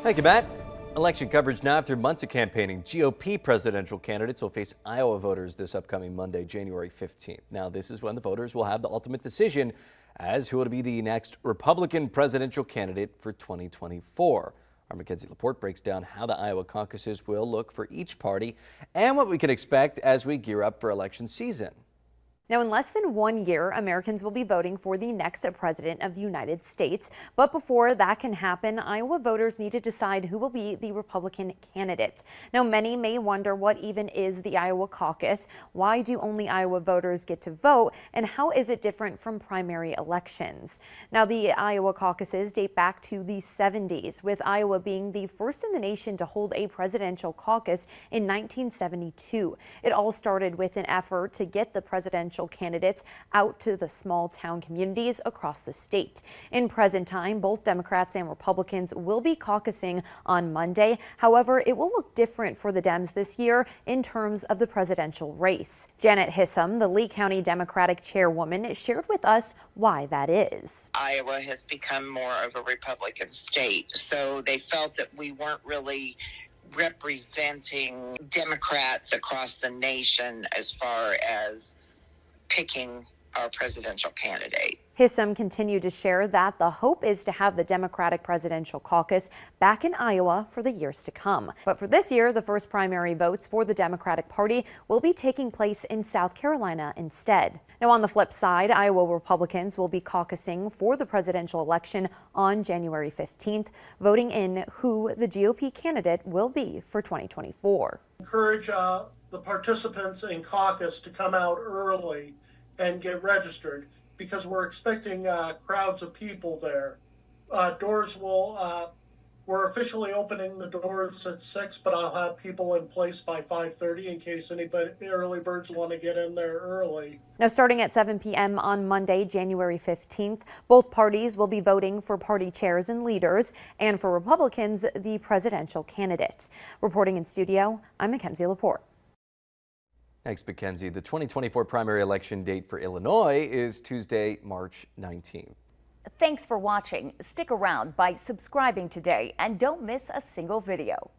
Thank you, Matt. Election coverage now. After months of campaigning, GOP presidential candidates will face Iowa voters this upcoming Monday, January 15th. Now, this is when the voters will have the ultimate decision as who will be the next Republican presidential candidate for 2024. Our Mackenzie Laporte breaks down how the Iowa caucuses will look for each party and what we can expect as we gear up for election season. Now, in less than 1 year, Americans will be voting for the next president of the United States. But before that can happen, Iowa voters need to decide who will be the Republican candidate. Now, many may wonder what even is the Iowa caucus, why do only Iowa voters get to vote, and how is it different from primary elections? Now, the Iowa caucuses date back to the 70s, with Iowa being the first in the nation to hold a presidential caucus in 1972. It all started with an effort to get the presidential candidates out to the small town communities across the state. In present time, both Democrats and Republicans will be caucusing on Monday. However, it will look different for the Dems this year in terms of the presidential race. Janet Hissam, the Lee County Democratic chairwoman, shared with us why that is. Iowa has become more of a Republican state, so they felt that we weren't really representing Democrats across the nation as far as picking our presidential candidate. Hissam continued to share that the hope is to have the Democratic Presidential Caucus back in Iowa for the years to come. But for this year, the first primary votes for the Democratic Party will be taking place in South Carolina instead. Now, on the flip side, Iowa Republicans will be caucusing for the presidential election on January 15th, voting in who the GOP candidate will be for 2024. Encourage the participants in caucus to come out early and get registered because we're expecting crowds of people there. We're officially opening the doors at 6, but I'll have people in place by 5:30 in case anybody early birds want to get in there early. Now, starting at 7 p.m. on Monday, January 15th, both parties will be voting for party chairs and leaders, and for Republicans, the presidential candidate. Reporting in studio, I'm Mackenzie Laporte. Thanks, Mackenzie. The 2024 primary election date for Illinois is Tuesday, March 19th. Thanks for watching. Stick around by subscribing today and don't miss a single video.